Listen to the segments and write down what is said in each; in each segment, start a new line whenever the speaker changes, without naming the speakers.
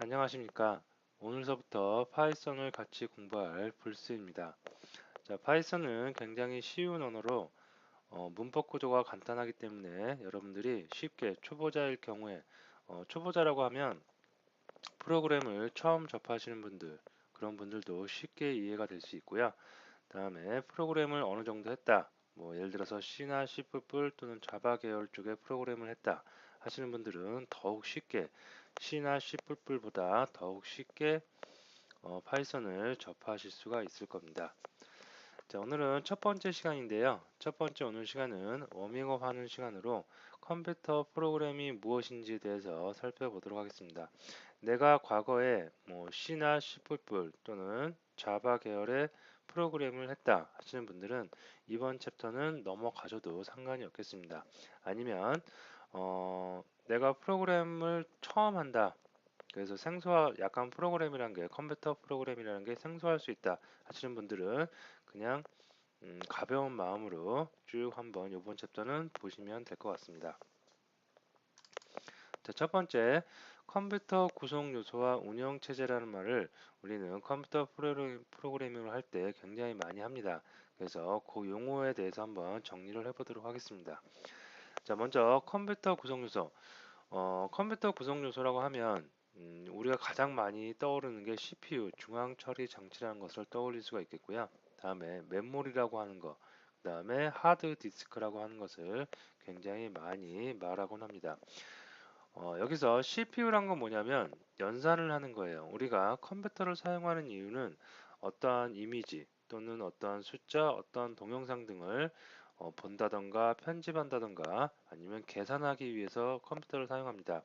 안녕하십니까. 오늘서부터 파이썬을 같이 공부할 불스입니다. 자, 파이썬은 굉장히 쉬운 언어로 문법 구조가 간단하기 때문에 여러분들이 쉽게 초보자일 경우에 초보자라고 하면 프로그램을 처음 접하시는 분들 그런 분들도 쉽게 이해가 될 수 있고요. 다음에 프로그램을 어느 정도 했다. 뭐 예를 들어서 C나 C++ 또는 자바 계열 쪽의 프로그램을 했다 하시는 분들은 더욱 쉽게 C나 C++보다 더욱 쉽게 파이썬을 접하실 수가 있을 겁니다. 자, 오늘은 첫 번째 시간인데요. 첫 번째 오늘 시간은 워밍업 하는 시간으로 컴퓨터 프로그램이 무엇인지에 대해서 살펴보도록 하겠습니다. 내가 과거에 뭐 C나 C++ 또는 자바 계열의 프로그램을 했다 하시는 분들은 이번 챕터는 넘어가셔도 상관이 없겠습니다. 아니면 내가 프로그램을 처음 한다. 그래서 약간 프로그램이란 게 컴퓨터 프로그램이라는 게 생소할 수 있다 하시는 분들은 그냥 가벼운 마음으로 쭉 한번 이번 챕터는 보시면 될 것 같습니다. 자, 첫 번째 컴퓨터 구성 요소와 운영 체제라는 말을 우리는 컴퓨터 프로그래밍을 할 때 굉장히 많이 합니다. 그래서 그 용어에 대해서 한번 정리를 해보도록 하겠습니다. 자, 먼저 컴퓨터 구성 요소. 컴퓨터 구성 요소라고 하면 우리가 가장 많이 떠오르는 게 CPU, 중앙 처리 장치라는 것을 떠올릴 수가 있겠고요. 다음에 메모리라고 하는 거, 그다음에 하드 디스크라고 하는 것을 굉장히 많이 말하곤 합니다. 여기서 CPU란 건 뭐냐면 연산을 하는 거예요. 우리가 컴퓨터를 사용하는 이유는 어떠한 이미지 또는 어떠한 숫자, 어떠한 동영상 등을 본다던가 편집한다던가 아니면 계산하기 위해서 컴퓨터를 사용합니다.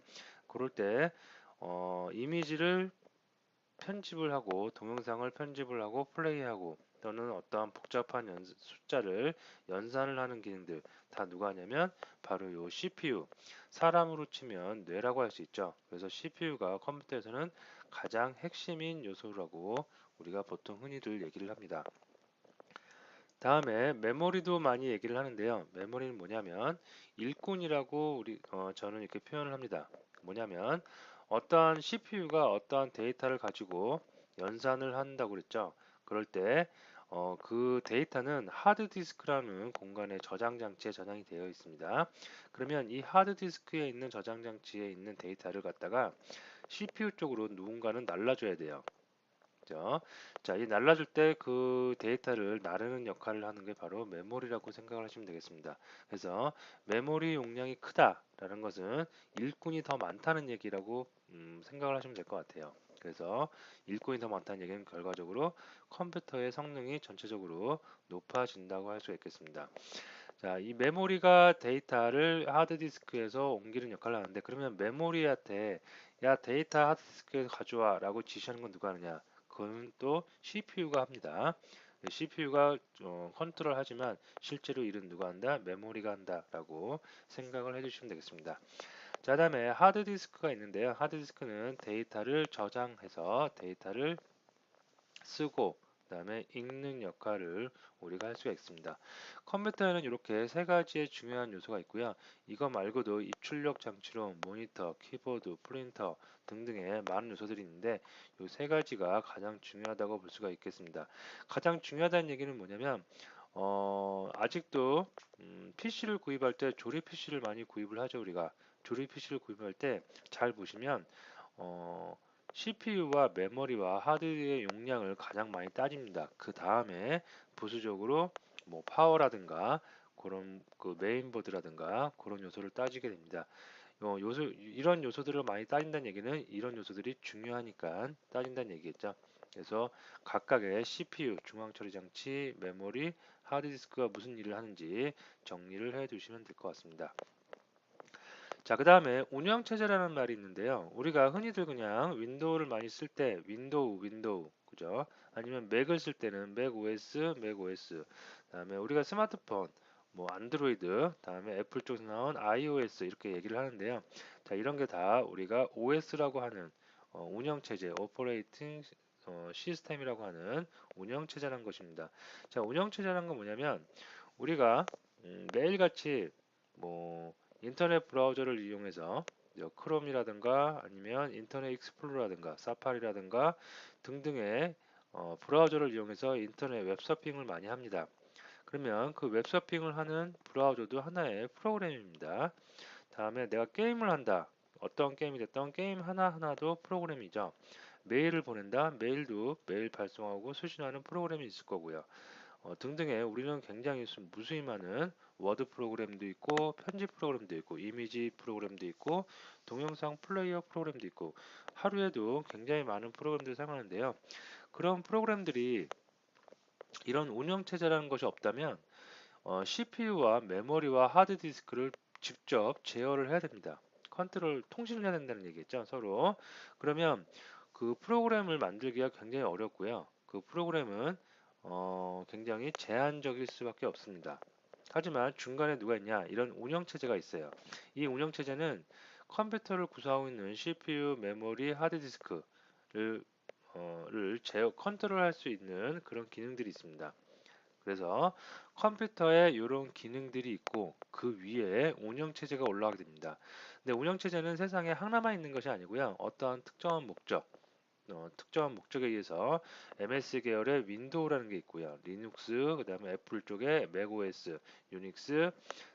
그럴 때 이미지를 편집을 하고 동영상을 편집을 하고 플레이하고 또는 어떠한 복잡한 숫자를 연산을 하는 기능들 다 누가 하냐면 바로 요 CPU 사람으로 치면 뇌라고 할 수 있죠. 그래서 CPU가 컴퓨터에서는 가장 핵심인 요소라고 우리가 보통 흔히들 얘기를 합니다. 다음에 메모리도 많이 얘기를 하는데요. 메모리는 뭐냐면 일꾼이라고 저는 이렇게 표현을 합니다. 뭐냐면 어떠한 CPU가 어떠한 데이터를 가지고 연산을 한다고 그랬죠. 그럴 때 그 데이터는 하드디스크라는 공간에 저장 장치에 저장이 되어 있습니다. 그러면 이 하드디스크에 있는 저장 장치에 있는 데이터를 갖다가 CPU 쪽으로 누군가는 날라줘야 돼요. 그죠? 자, 이 날라줄 때 그 데이터를 나르는 역할을 하는 게 바로 메모리라고 생각을 하시면 되겠습니다. 그래서 메모리 용량이 크다라는 것은 일꾼이 더 많다는 얘기라고 생각을 하시면 될 것 같아요. 그래서 일꾼이 더 많다는 얘기는 결과적으로 컴퓨터의 성능이 전체적으로 높아진다고 할 수 있겠습니다. 자, 이 메모리가 데이터를 하드디스크에서 옮기는 역할을 하는데 그러면 메모리한테 야 데이터 하드디스크에 가져와 라고 지시하는 건 누가 하느냐? 그건 또 CPU가 합니다. CPU가 컨트롤 하지만 실제로 일은 누가 한다? 메모리가 한다라고 생각을 해주시면 되겠습니다. 자, 다음에 하드디스크가 있는데요. 하드디스크는 데이터를 저장해서 데이터를 쓰고 그다음에 읽는 역할을 우리가 할 수가 있습니다. 컴퓨터에는 이렇게 세 가지의 중요한 요소가 있고요. 이거 말고도 입출력 장치로 모니터, 키보드, 프린터 등등의 많은 요소들이 있는데 이 세 가지가 가장 중요하다고 볼 수가 있겠습니다. 가장 중요하다는 얘기는 뭐냐면 아직도 PC를 구입할 때 조립 PC를 많이 구입을 하죠. 우리가 조립 PC를 구입할 때 잘 보시면 어, CPU와 메모리와 하드의 용량을 가장 많이 따집니다. 그 다음에 부수적으로 뭐 파워라든가 그런 그 메인보드라든가 그런 요소를 따지게 됩니다. 이런 요소들을 많이 따진다는 얘기는 이런 요소들이 중요하니까 따진다는 얘기겠죠. 그래서 각각의 CPU, 중앙처리 장치, 메모리, 하드디스크가 무슨 일을 하는지 정리를 해 두시면 될 것 같습니다. 자, 그 다음에 운영체제라는 말이 있는데요. 우리가 흔히들 그냥 윈도우를 많이 쓸 때 윈도우, 그죠? 아니면 맥을 쓸 때는 맥 OS, 맥 OS. 다음에 우리가 스마트폰, 뭐 안드로이드, 다음에 애플 쪽에서 나온 iOS 이렇게 얘기를 하는데요. 자, 이런 게 다 우리가 OS라고 하는 운영체제, 오퍼레이팅 시스템이라고 하는 운영체제라는 것입니다. 자, 운영체제라는 건 뭐냐면 우리가 매일같이 뭐 인터넷 브라우저를 이용해서 크롬이라든가 아니면 인터넷 익스플로러라든가 사파리라든가 등등의 브라우저를 이용해서 인터넷 웹서핑을 많이 합니다. 그러면 그 웹서핑을 하는 브라우저도 하나의 프로그램입니다. 다음에 내가 게임을 한다. 어떤 게임이 됐던 게임 하나하나도 프로그램이죠. 메일을 보낸다. 메일도 메일 발송하고 수신하는 프로그램이 있을 거고요. 등등의 우리는 굉장히 무수히 많은 워드 프로그램도 있고 편집 프로그램도 있고 이미지 프로그램도 있고 동영상 플레이어 프로그램도 있고 하루에도 굉장히 많은 프로그램들을 사용하는데요. 그런 프로그램들이 이런 운영체제라는 것이 없다면 CPU와 메모리와 하드디스크를 직접 제어를 해야 됩니다. 컨트롤 통신을 해야 된다는 얘기겠죠, 서로. 그러면 그 프로그램을 만들기가 굉장히 어렵고요. 그 프로그램은 굉장히 제한적일 수밖에 없습니다. 하지만 중간에 누가 있냐? 이런 운영체제가 있어요. 이 운영체제는 컴퓨터를 구성하고 있는 CPU, 메모리, 하드디스크를 제어 컨트롤할 수 있는 그런 기능들이 있습니다. 그래서 컴퓨터에 이런 기능들이 있고 그 위에 운영체제가 올라가게 됩니다. 근데 운영체제는 세상에 하나만 있는 것이 아니고요. 어떠한 특정한 목적에 의해서 MS 계열의 윈도우라는 게 있고요. 리눅스, 그 다음에 애플 쪽에 맥OS, 유닉스,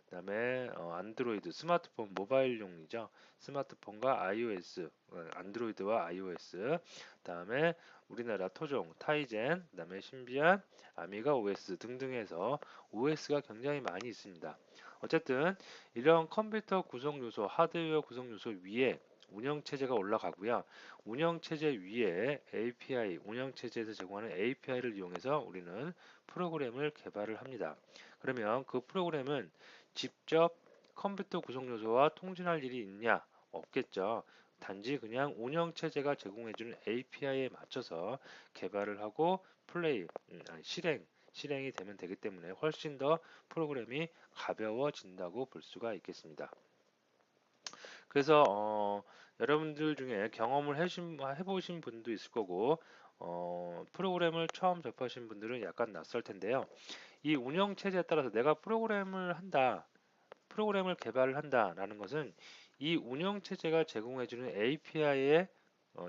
그 다음에 안드로이드, 스마트폰, 모바일용이죠. 스마트폰과 iOS, 안드로이드와 iOS, 그 다음에 우리나라 토종, 타이젠, 그 다음에 신비한, 아미가 OS 등등해서 OS가 굉장히 많이 있습니다. 어쨌든 이런 컴퓨터 구성 요소, 하드웨어 구성 요소 위에 운영체제가 올라가고요. 운영체제 위에 API, 운영체제에서 제공하는 API를 이용해서 우리는 프로그램을 개발을 합니다. 그러면 그 프로그램은 직접 컴퓨터 구성 요소와 통신할 일이 있냐? 없겠죠. 단지 그냥 운영체제가 제공해주는 API에 맞춰서 개발을 하고 실행이 되면 되기 때문에 훨씬 더 프로그램이 가벼워진다고 볼 수가 있겠습니다. 그래서 여러분들 중에 경험을 해보신 분도 있을 거고 프로그램을 처음 접하신 분들은 약간 낯설 텐데요. 이 운영 체제에 따라서 내가 프로그램을 개발을 한다라는 것은 이 운영 체제가 제공해주는 API에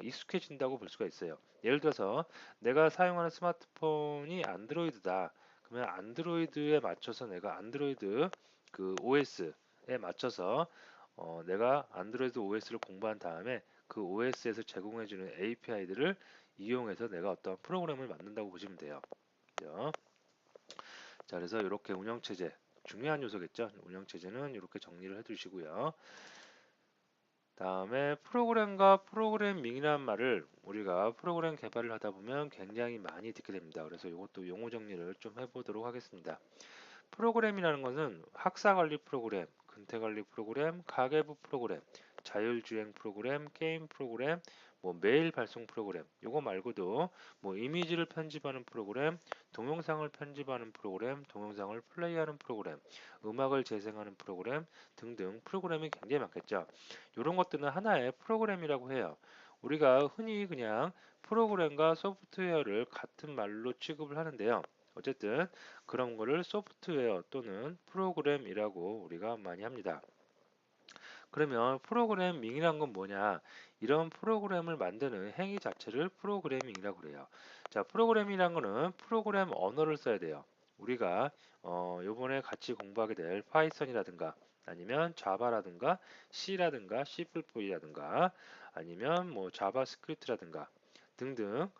익숙해진다고 볼 수가 있어요. 예를 들어서 내가 사용하는 스마트폰이 안드로이드다. 그러면 안드로이드에 맞춰서 내가 안드로이드 그 OS에 맞춰서 내가 안드로이드 OS를 공부한 다음에 그 OS에서 제공해주는 API들을 이용해서 내가 어떤 프로그램을 만든다고 보시면 돼요. 그죠? 자, 그래서 이렇게 운영체제 중요한 요소겠죠. 운영체제는 이렇게 정리를 해두시고요. 다음에 프로그램과 프로그래밍이라는 말을 우리가 프로그램 개발을 하다 보면 굉장히 많이 듣게 됩니다. 그래서 이것도 용어 정리를 좀 해보도록 하겠습니다. 프로그램이라는 것은 학사관리 프로그램, 근태관리 프로그램, 가계부 프로그램, 자율주행 프로그램, 게임 프로그램, 뭐 메일 발송 프로그램, 요거 말고도 뭐 이미지를 편집하는 프로그램, 동영상을 편집하는 프로그램, 동영상을 플레이하는 프로그램, 음악을 재생하는 프로그램 등등 프로그램이 굉장히 많겠죠. 이런 것들은 하나의 프로그램이라고 해요. 우리가 흔히 그냥 프로그램과 소프트웨어를 같은 말로 취급을 하는데요. 어쨌든 그런 거를 소프트웨어 또는 프로그램이라고 우리가 많이 합니다. 그러면 프로그래밍이란 건 뭐냐? 이런 프로그램을 만드는 행위 자체를 프로그래밍이라고 그래요. 자, 프로그래밍이란 거는 프로그램 언어를 써야 돼요. 우리가 요번에 같이 공부하게 될 파이썬이라든가 아니면 자바라든가 C라든가 C++이라든가 아니면 뭐 자바스크립트라든가 등등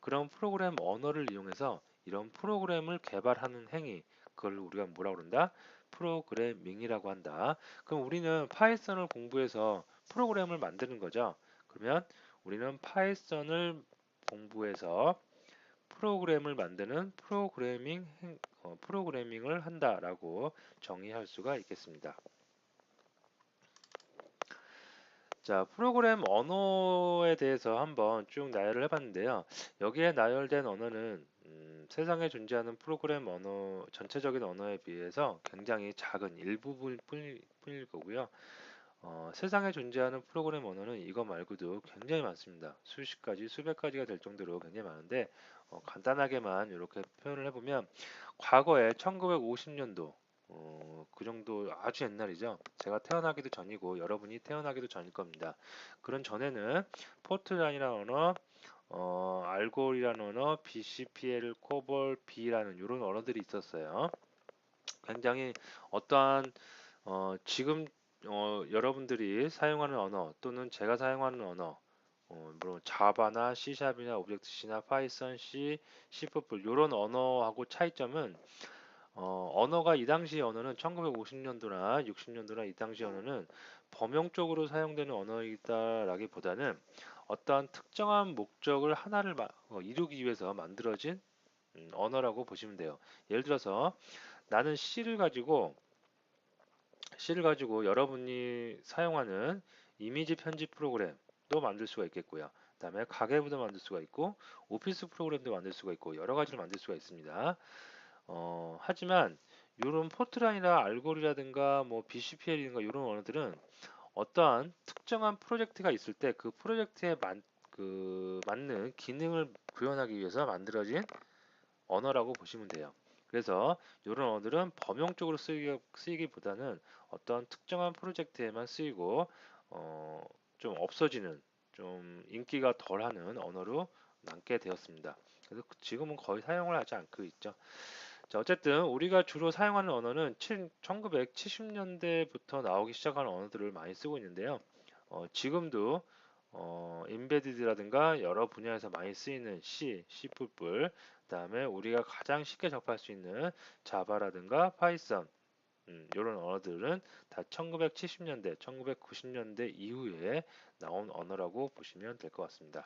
그런 프로그램 언어를 이용해서 이런 프로그램을 개발하는 행위 그걸 우리가 뭐라고 그런다? 프로그래밍이라고 한다. 그럼 우리는 파이썬을 공부해서 프로그램을 만드는 거죠. 그러면 우리는 파이썬을 공부해서 프로그램을 만드는 프로그래밍을 한다라고 정의할 수가 있겠습니다. 자, 프로그램 언어에 대해서 한번 쭉 나열을 해봤는데요. 여기에 나열된 언어는 세상에 존재하는 프로그램 언어, 전체적인 언어에 비해서 굉장히 작은 일부분일 거고요. 세상에 존재하는 프로그램 언어는 이거 말고도 굉장히 많습니다. 수십 가지, 수백 가지가 될 정도로 굉장히 많은데 간단하게만 이렇게 표현을 해보면 과거에 1950년도 그 정도 아주 옛날이죠. 제가 태어나기도 전이고 여러분이 태어나기도 전일 겁니다. 그런 전에는 포트란이라는 언어, 알골이라는 언어, BCPL, 코볼, B라는 이런 언어들이 있었어요. 굉장히 어떠한 지금 여러분들이 사용하는 언어 또는 제가 사용하는 언어, 물론 자바나 C샵이나 오브젝트-C나 파이썬, C, C++ 이런 언어하고 차이점은 언어가 이 당시 언어는 1950년도나 60년도나 이 당시 언어는 범용적으로 사용되는 언어이다라기보다는 어떠한 특정한 목적을 하나를 이루기 위해서 만들어진 언어라고 보시면 돼요. 예를 들어서 나는 C를 가지고 여러분이 사용하는 이미지 편집 프로그램도 만들 수가 있겠고요. 그다음에 가계부도 만들 수가 있고 오피스 프로그램도 만들 수가 있고 여러 가지를 만들 수가 있습니다. 하지만 이런 포트란이나 알골이라든가 뭐 BCPL이든가 이런 언어들은 어떠한 특정한 프로젝트가 있을 때 그 프로젝트에 맞는 기능을 구현하기 위해서 만들어진 언어라고 보시면 돼요. 그래서 이런 언어들은 범용적으로 쓰이기보다는 어떤 특정한 프로젝트에만 쓰이고 어, 좀 없어지는 좀 인기가 덜하는 언어로 남게 되었습니다. 그래서 지금은 거의 사용을 하지 않고 있죠. 자, 어쨌든 우리가 주로 사용하는 언어는 1970년대부터 나오기 시작한 언어들을 많이 쓰고 있는데요. 지금도 인베디드라든가 여러 분야에서 많이 쓰이는 C, C++, 그다음에 우리가 가장 쉽게 접할 수 있는 자바라든가 파이썬 이런 언어들은 다 1970년대, 1990년대 이후에 나온 언어라고 보시면 될 것 같습니다.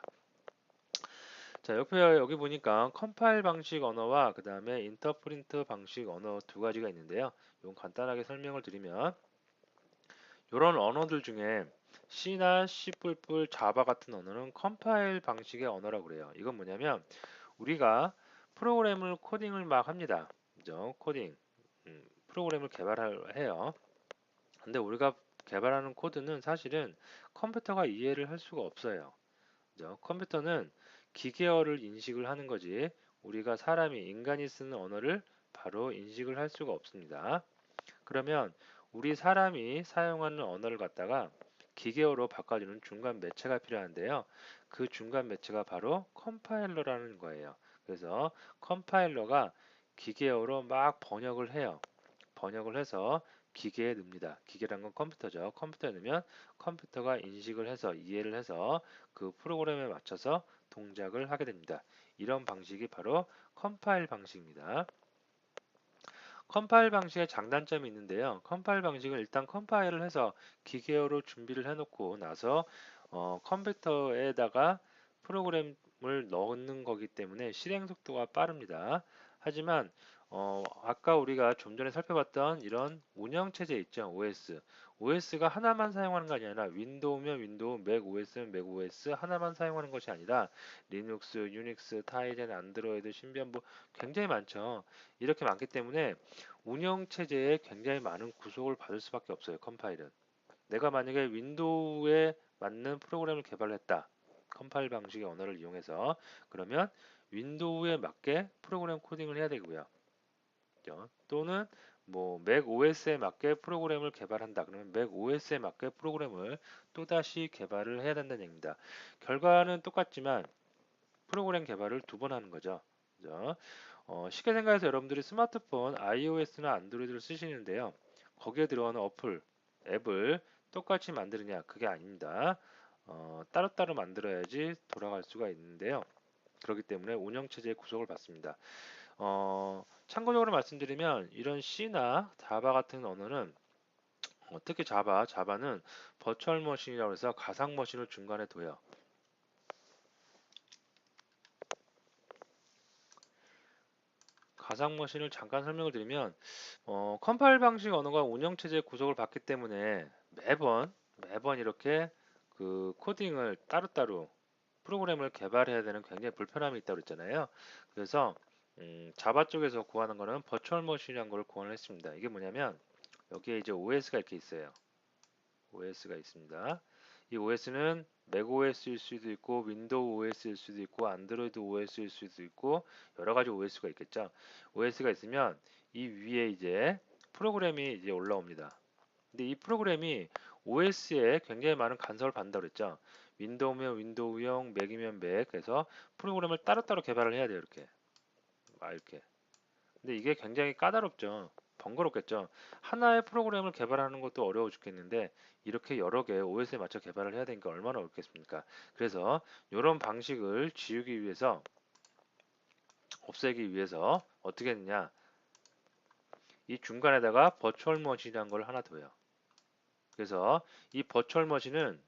자, 옆에 여기 보니까 컴파일 방식 언어와 그 다음에 인터프린트 방식 언어 두 가지가 있는데요. 이건 간단하게 설명을 드리면 이런 언어들 중에 C나 C++, 자바 같은 언어는 컴파일 방식의 언어라고 그래요. 이건 뭐냐면 우리가 프로그램을 코딩을 막 합니다. 그죠? 코딩. 프로그램을 개발해요. 근데 우리가 개발하는 코드는 사실은 컴퓨터가 이해를 할 수가 없어요. 그죠? 컴퓨터는 기계어를 인식을 하는 거지 우리가 사람이 인간이 쓰는 언어를 바로 인식을 할 수가 없습니다. 그러면 우리 사람이 사용하는 언어를 갖다가 기계어로 바꿔주는 중간 매체가 필요한데요. 그 중간 매체가 바로 컴파일러라는 거예요. 그래서 컴파일러가 기계어로 막 번역을 해요. 번역을 해서 기계에 넣습니다. 기계란 건 컴퓨터죠. 컴퓨터에 넣으면 컴퓨터가 인식을 해서 이해를 해서 그 프로그램에 맞춰서 동작을 하게 됩니다. 이런 방식이 바로 컴파일 방식입니다. 컴파일 방식의 장단점이 있는데요. 컴파일 방식은 일단 컴파일을 해서 기계어로 준비를 해놓고 나서 컴퓨터에다가 프로그램을 넣는 거기 때문에 실행 속도가 빠릅니다. 하지만 아까 우리가 좀 전에 살펴봤던 이런 운영체제 있죠. OS. OS가 하나만 사용하는 게 아니라 윈도우면 윈도우, 맥 OS면 맥 OS 하나만 사용하는 것이 아니라 리눅스, 유닉스, 타이젠, 안드로이드, 신비한 뭐 굉장히 많죠. 이렇게 많기 때문에 운영체제에 굉장히 많은 구속을 받을 수밖에 없어요. 컴파일은. 내가 만약에 윈도우에 맞는 프로그램을 개발했다. 컴파일 방식의 언어를 이용해서 그러면 윈도우에 맞게 프로그램 코딩을 해야 되고요. 또는 뭐 맥 OS에 맞게 프로그램을 개발한다. 그러면 맥 OS에 맞게 프로그램을 또다시 개발을 해야 된다는 얘기입니다. 결과는 똑같지만 프로그램 개발을 두 번 하는 거죠. 그죠? 쉽게 생각해서 여러분들이 스마트폰 iOS나 안드로이드를 쓰시는데요. 거기에 들어가는 어플, 앱을 똑같이 만드느냐? 그게 아닙니다. 따로따로 만들어야지 돌아갈 수가 있는데요. 그렇기 때문에 운영체제의 구속을 받습니다. 참고적으로 말씀드리면 이런 C나 자바 같은 언어는 특히 자바는 버추얼 머신이라고 해서 가상 머신을 중간에 둬요. 가상 머신을 잠깐 설명을 드리면 컴파일 방식 언어가 운영체제 구속을 받기 때문에 매번 이렇게 그 코딩을 따로따로 프로그램을 개발해야 되는 굉장히 불편함이 있다고 그랬잖아요. 그래서 자바 쪽에서 구하는 거는 버추얼 머신이라는 걸 구현을 했습니다. 이게 뭐냐면 여기에 이제 OS가 이렇게 있어요. OS가 있습니다. 이 OS는 맥OS일 수도 있고 윈도우 OS일 수도 있고 안드로이드 OS일 수도 있고 여러 가지 OS가 있겠죠. OS가 있으면 이 위에 이제 프로그램이 이제 올라옵니다. 근데 이 프로그램이 OS에 굉장히 많은 간섭을 받는다고 그랬죠. 윈도우면 윈도우용, 맥이면 맥, 그래서 프로그램을 따로따로 개발을 해야 돼요. 이렇게. 이렇게. 근데 이게 굉장히 까다롭죠. 번거롭겠죠. 하나의 프로그램을 개발하는 것도 어려워 죽겠는데 이렇게 여러 개 OS에 맞춰 개발을 해야 되니까 얼마나 어렵겠습니까? 그래서 이런 방식을 지우기 위해서 없애기 위해서 어떻게 했느냐? 이 중간에다가 버추얼 머신이라는 걸 하나 둬요. 그래서 이 버추얼 머신은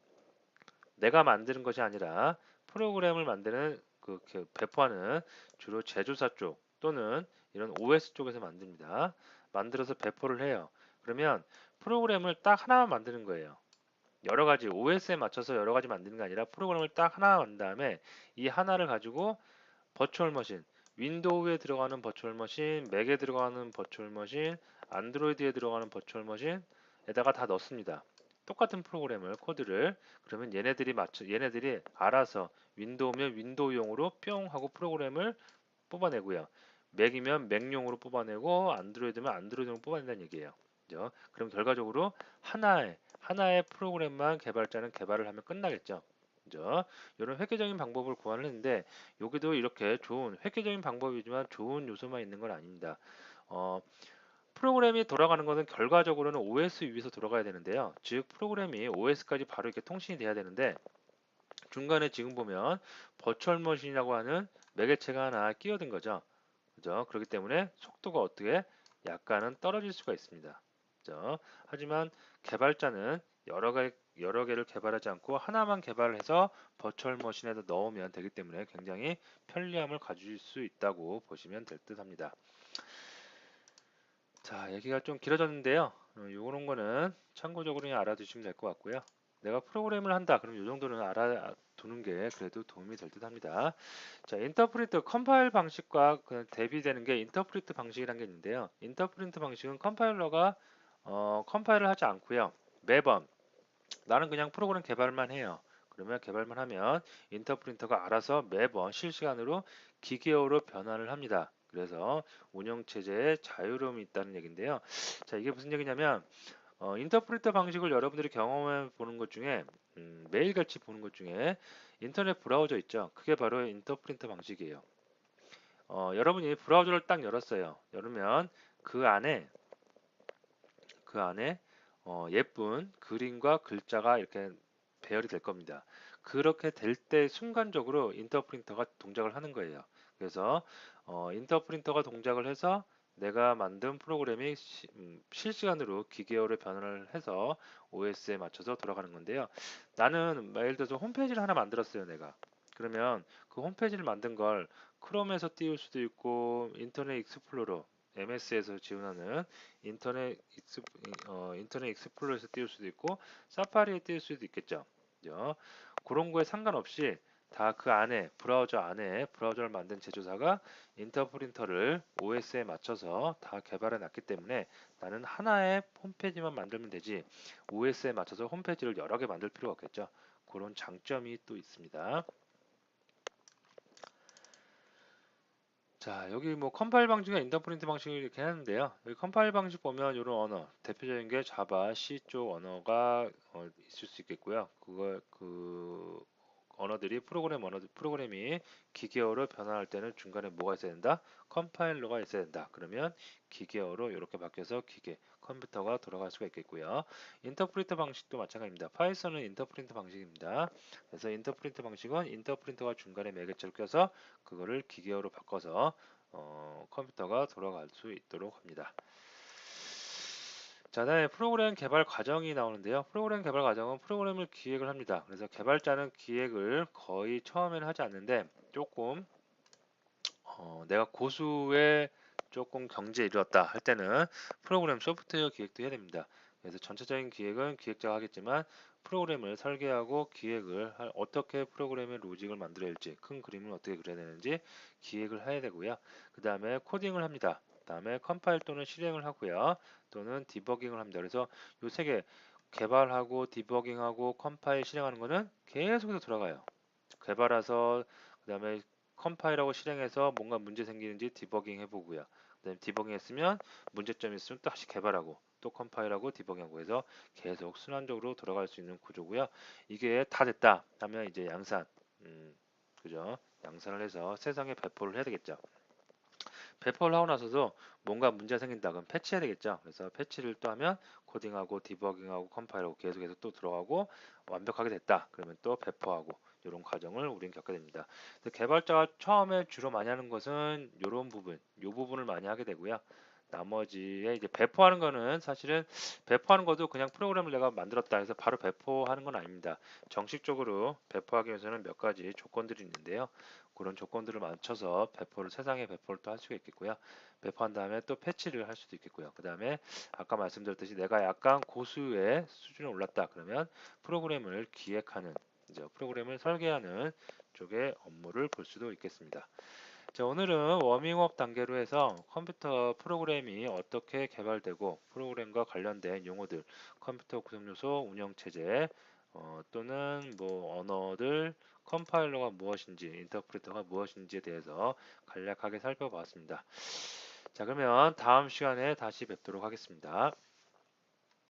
내가 만드는 것이 아니라 프로그램을 만드는 그 배포하는 주로 제조사 쪽 또는 이런 OS 쪽에서 만듭니다. 만들어서 배포를 해요. 그러면 프로그램을 딱 하나만 만드는 거예요. 여러 가지 OS에 맞춰서 여러 가지 만드는 게 아니라 프로그램을 딱 하나 만든 다음에 이 하나를 가지고 버추얼 머신, 윈도우에 들어가는 버추얼 머신, 맥에 들어가는 버추얼 머신, 안드로이드에 들어가는 버추얼 머신에다가 다 넣습니다. 똑같은 프로그램을 코드를 그러면 얘네들이 알아서 윈도우면 윈도우용으로 뿅 하고 프로그램을 뽑아내고요. 맥이면 맥용으로 뽑아내고 안드로이드면 안드로이드용으로 뽑아낸다는 얘기예요. 그죠? 그럼 결과적으로 하나의 프로그램만 개발자는 개발을 하면 끝나겠죠. 그죠? 이런 획기적인 방법을 고안을 했는데 여기도 이렇게 좋은 획기적인 방법이지만 좋은 요소만 있는 건 아닙니다. 어, 프로그램이 돌아가는 것은 결과적으로는 OS 위에서 돌아가야 되는데요. 즉 프로그램이 OS까지 바로 이렇게 통신이 돼야 되는데 중간에 지금 보면 버추얼 머신이라고 하는 매개체가 하나 끼어든 거죠. 그죠? 그렇기 때문에 속도가 어떻게 약간은 떨어질 수가 있습니다. 그죠? 하지만 개발자는 여러 개를 개발하지 않고 하나만 개발을 해서 버추얼 머신에다 넣으면 되기 때문에 굉장히 편리함을 가질 수 있다고 보시면 될 듯 합니다. 자, 얘기가 좀 길어졌는데요. 요런 거는 참고적으로 그냥 알아두시면 될 것 같고요. 내가 프로그램을 한다. 그럼 요 정도는 알아두는 게 그래도 도움이 될 듯 합니다. 자, 인터프리트 컴파일 방식과 대비되는 게 인터프리트 방식이라는 게 있는데요. 인터프리트 방식은 컴파일러가 컴파일을 하지 않고요. 매번 나는 그냥 프로그램 개발만 해요. 그러면 개발만 하면 인터프린터가 알아서 매번 실시간으로 기계어로 변환을 합니다. 그래서 운영체제에 자유로움이 있다는 얘기인데요. 자, 이게 무슨 얘기냐면 인터프리터 방식을 여러분들이 경험해 보는 것 중에 매일같이 보는 것 중에 인터넷 브라우저 있죠. 그게 바로 인터프린터 방식이에요. 여러분이 브라우저를 딱 열었어요. 열으면 그 안에 예쁜 그림과 글자가 이렇게 배열이 될 겁니다. 그렇게 될 때 순간적으로 인터프린터가 동작을 하는 거예요. 그래서 인터프린터가 동작을 해서 내가 만든 프로그램이 실시간으로 기계어로 변환을 해서 OS에 맞춰서 돌아가는 건데요. 나는 예를 들어서 홈페이지를 하나 만들었어요, 내가. 그러면 그 홈페이지를 만든 걸 크롬에서 띄울 수도 있고 인터넷 익스플로러 MS에서 지원하는 인터넷 익스플로러에서 띄울 수도 있고 사파리에 띄울 수도 있겠죠. 그죠? 그런 거에 상관없이 다 그 안에 브라우저를 만든 제조사가 인터프린터를 OS에 맞춰서 다 개발해 놨기 때문에 나는 하나의 홈페이지만 만들면 되지 OS에 맞춰서 홈페이지를 여러 개 만들 필요가 없겠죠. 그런 장점이 또 있습니다. 자, 여기 뭐 컴파일 방식과 인터프린트 방식을 이렇게 하는데요. 여기 컴파일 방식 보면 이런 언어, 대표적인 게 자바, C 쪽 언어가 있을 수 있겠고요. 언어들이 프로그램이 기계어로 변환할 때는 중간에 뭐가 있어야 된다? 컴파일러가 있어야 된다. 그러면 기계어로 이렇게 바뀌어서 컴퓨터가 돌아갈 수가 있겠고요. 인터프리터 방식도 마찬가지입니다. 파이썬은 인터프린트 방식입니다. 그래서 인터프린트 방식은 인터프린터가 중간에 매개체를 껴서 그거를 기계어로 바꿔서 컴퓨터가 돌아갈 수 있도록 합니다. 자, 다음에 프로그램 개발 과정이 나오는데요. 프로그램 개발 과정은 프로그램을 기획을 합니다. 그래서 개발자는 기획을 거의 처음에는 하지 않는데 조금 내가 고수에 조금 경지에 이르렀다 할 때는 프로그램 소프트웨어 기획도 해야 됩니다. 그래서 전체적인 기획은 기획자가 하겠지만 프로그램을 설계하고 어떻게 프로그램의 로직을 만들어야 할지 큰 그림을 어떻게 그려야 되는지 기획을 해야 되고요. 그 다음에 코딩을 합니다. 그 다음에 컴파일 또는 실행을 하고요. 또는 디버깅을 합니다. 그래서 요 세 개 개발하고 디버깅하고 컴파일 실행하는 거는 계속해서 돌아가요. 개발해서 그 다음에 컴파일하고 실행해서 뭔가 문제 생기는지 디버깅 해보고요. 그다음에 디버깅 했으면 문제점이 있으면 또 다시 개발하고 또 컴파일하고 디버깅하고 해서 계속 순환적으로 돌아갈 수 있는 구조고요. 이게 다 됐다 하면 이제 양산, 그죠? 양산을 해서 세상에 배포를 해야 되겠죠. 배포를 하고 나서도 뭔가 문제가 생긴다 그럼 패치해야 되겠죠. 그래서 패치를 또 하면 코딩하고 디버깅하고 컴파일하고 계속해서 또 들어가고 완벽하게 됐다 그러면 또 배포하고 이런 과정을 우리는 겪게 됩니다. 그래서 개발자가 처음에 주로 많이 하는 것은 이런 부분, 이 부분을 많이 하게 되고요. 나머지에 이제 배포하는 거는 사실은 배포하는 것도 그냥 프로그램을 내가 만들었다 해서 바로 배포하는 건 아닙니다. 정식적으로 배포하기 위해서는 몇 가지 조건들이 있는데요. 그런 조건들을 맞춰서 배포를 세상에 배포를 또 할 수가 있겠고요. 배포한 다음에 또 패치를 할 수도 있겠고요. 그 다음에 아까 말씀드렸듯이 내가 약간 고수의 수준에 올랐다 그러면 프로그램을 기획하는 이제 프로그램을 설계하는 쪽의 업무를 볼 수도 있겠습니다. 자, 오늘은 워밍업 단계로 해서 컴퓨터 프로그램이 어떻게 개발되고 프로그램과 관련된 용어들, 컴퓨터 구성 요소, 운영 체제, 또는 뭐 언어들, 컴파일러가 무엇인지, 인터프리터가 무엇인지에 대해서 간략하게 살펴봤습니다. 자, 그러면 다음 시간에 다시 뵙도록 하겠습니다.